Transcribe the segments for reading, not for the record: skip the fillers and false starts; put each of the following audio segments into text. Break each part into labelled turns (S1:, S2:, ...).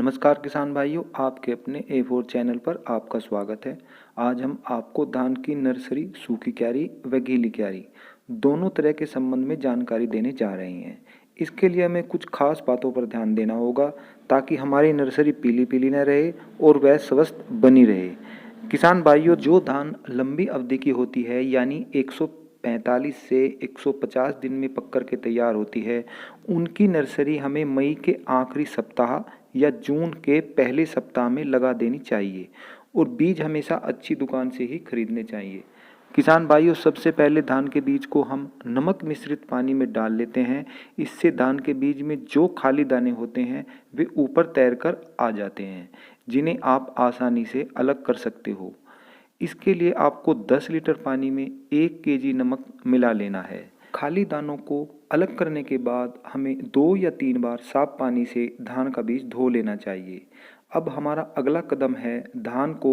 S1: नमस्कार किसान भाइयों, आपके अपने A4 चैनल पर आपका स्वागत है। आज हम आपको धान की नर्सरी, सूखी क्यारी व गीली क्यारी दोनों तरह के संबंध में जानकारी देने जा रहे हैं। इसके लिए हमें कुछ खास बातों पर ध्यान देना होगा ताकि हमारी नर्सरी पीली पीली न रहे और वह स्वस्थ बनी रहे। किसान भाइयों, जो धान लंबी अवधि की होती है यानी 145 से 150 दिन में पक कर के तैयार होती है, उनकी नर्सरी हमें मई के आखिरी सप्ताह या जून के पहले सप्ताह में लगा देनी चाहिए और बीज हमेशा अच्छी दुकान से ही खरीदने चाहिए। किसान भाइयों, सबसे पहले धान के बीज को हम नमक मिश्रित पानी में डाल लेते हैं। इससे धान के बीज में जो खाली दाने होते हैं वे ऊपर तैरकर आ जाते हैं, जिन्हें आप आसानी से अलग कर सकते हो। इसके लिए आपको 10 लीटर पानी में 1 केजी नमक मिला लेना है। खाली दानों को अलग करने के बाद हमें 2 या 3 बार साफ पानी से धान का बीज धो लेना चाहिए। अब हमारा अगला कदम है धान को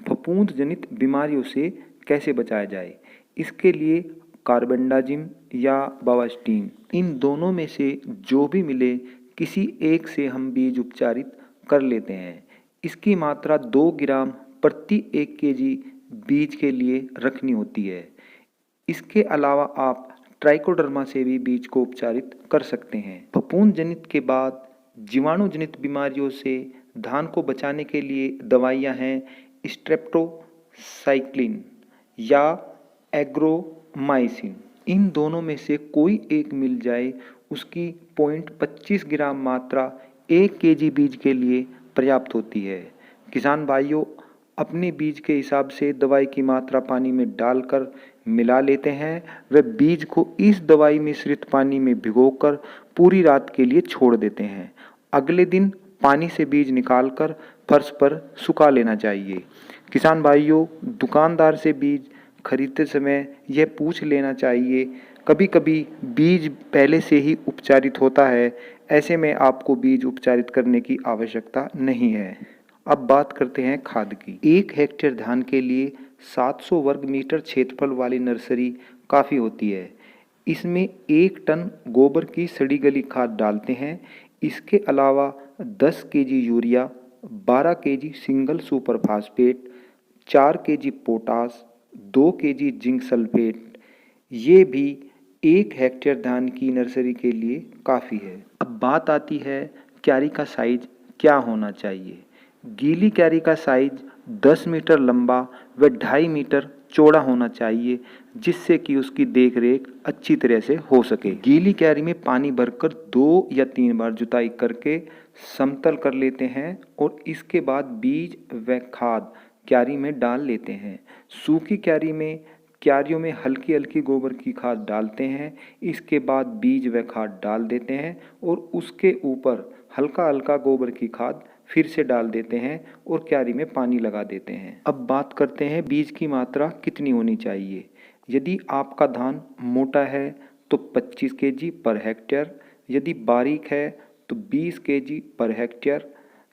S1: फफूंद जनित बीमारियों से कैसे बचाया जाए। इसके लिए कार्बेंडाजिम या बावास्टीन, इन दोनों में से जो भी मिले किसी एक से हम बीज उपचारित कर लेते हैं। इसकी मात्रा 2 ग्राम प्रति 1 केजी बीज के लिए रखनी होती है। इसके अलावा आप ट्राइकोडर्मा से भी बीज को उपचारित कर सकते हैं। फफूंद जनित के बाद जीवाणु जनित बीमारियों से धान को बचाने के लिए दवाइयाँ हैं स्ट्रेप्टोसाइक्लिन या एग्रोमाइसिन। इन दोनों में से कोई एक मिल जाए, उसकी 0.25 ग्राम मात्रा 1 केजी बीज के लिए पर्याप्त होती है। किसान भाइयों, अपने बीज के हिसाब से दवाई की मात्रा पानी में डालकर मिला लेते हैं। वे बीज को इस दवाई मिश्रित पानी में भिगोकर पूरी रात के लिए छोड़ देते हैं। अगले दिन पानी से बीज निकालकर फर्श पर सुखा लेना चाहिए। किसान भाइयों, दुकानदार से बीज खरीदते समय यह पूछ लेना चाहिए, कभी कभी बीज पहले से ही उपचारित होता है। ऐसे में आपको बीज उपचारित करने की आवश्यकता नहीं है। अब बात करते हैं खाद की। 1 हेक्टेयर धान के लिए 700 वर्ग मीटर क्षेत्रफल वाली नर्सरी काफ़ी होती है। इसमें 1 टन गोबर की सड़ी गली खाद डालते हैं। इसके अलावा 10 KG urea, 12 KG single super phosphate, 4 KG potash, 2 KG zinc sulphate, ये भी 1 हेक्टेयर धान की नर्सरी के लिए काफ़ी है। अब बात आती है क्यारी का साइज क्या होना चाहिए। गीली क्यारी का साइज 10 मीटर लंबा व 2.5 मीटर चौड़ा होना चाहिए, जिससे कि उसकी देखरेख अच्छी तरह से हो सके। गीली क्यारी में पानी भरकर 2 या 3 बार जुताई करके समतल कर लेते हैं और इसके बाद बीज व खाद क्यारी में डाल लेते हैं। सूखी क्यारी में क्यारियों में हल्की हल्की गोबर की खाद डालते हैं। इसके बाद बीज व खाद डाल देते हैं और उसके ऊपर हल्का हल्का गोबर की खाद फिर से डाल देते हैं और क्यारी में पानी लगा देते हैं। अब बात करते हैं बीज की मात्रा कितनी होनी चाहिए। यदि आपका धान मोटा है तो 25 केजी पर हेक्टेयर, यदि बारीक है तो 20 केजी पर हेक्टेयर,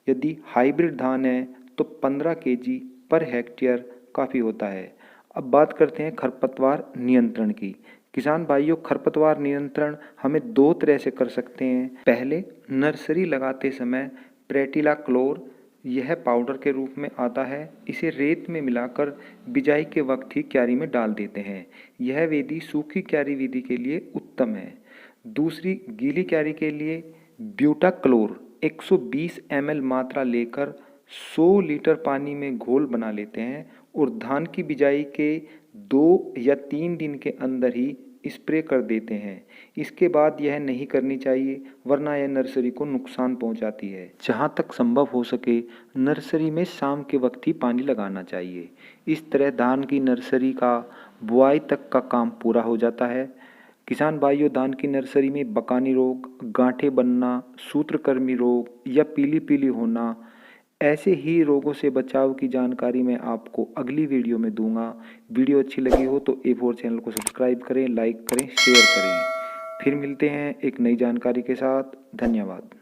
S1: यदि हाइब्रिड धान है तो 15 केजी पर हेक्टेयर काफ़ी होता है। अब बात करते हैं खरपतवार नियंत्रण की। किसान भाइयों, खरपतवार नियंत्रण हमें 2 तरह से कर सकते हैं। पहले, नर्सरी लगाते समय प्रेटिला क्लोर, यह पाउडर के रूप में आता है। इसे रेत में मिलाकर बिजाई के वक्त ही क्यारी में डाल देते हैं। यह विधि सूखी क्यारी विधि के लिए उत्तम है। दूसरी, गीली क्यारी के लिए ब्यूटा क्लोर 120 ml मात्रा लेकर 100 लीटर पानी में घोल बना लेते हैं और धान की बिजाई के 2 या 3 दिन के अंदर ही स्प्रे कर देते हैं। इसके बाद यह नहीं करनी चाहिए, वरना यह नर्सरी को नुकसान पहुंचाती है। जहां तक संभव हो सके नर्सरी में शाम के वक्त ही पानी लगाना चाहिए। इस तरह धान की नर्सरी का बुआई तक का काम पूरा हो जाता है। किसान भाइयों, धान की नर्सरी में बकानी रोग, गांठें बनना, सूत्रकृमि रोग या पीली पीली होना, ऐसे ही रोगों से बचाव की जानकारी मैं आपको अगली वीडियो में दूंगा। वीडियो अच्छी लगी हो तो A4 चैनल को सब्सक्राइब करें, लाइक करें, शेयर करें। फिर मिलते हैं एक नई जानकारी के साथ। धन्यवाद।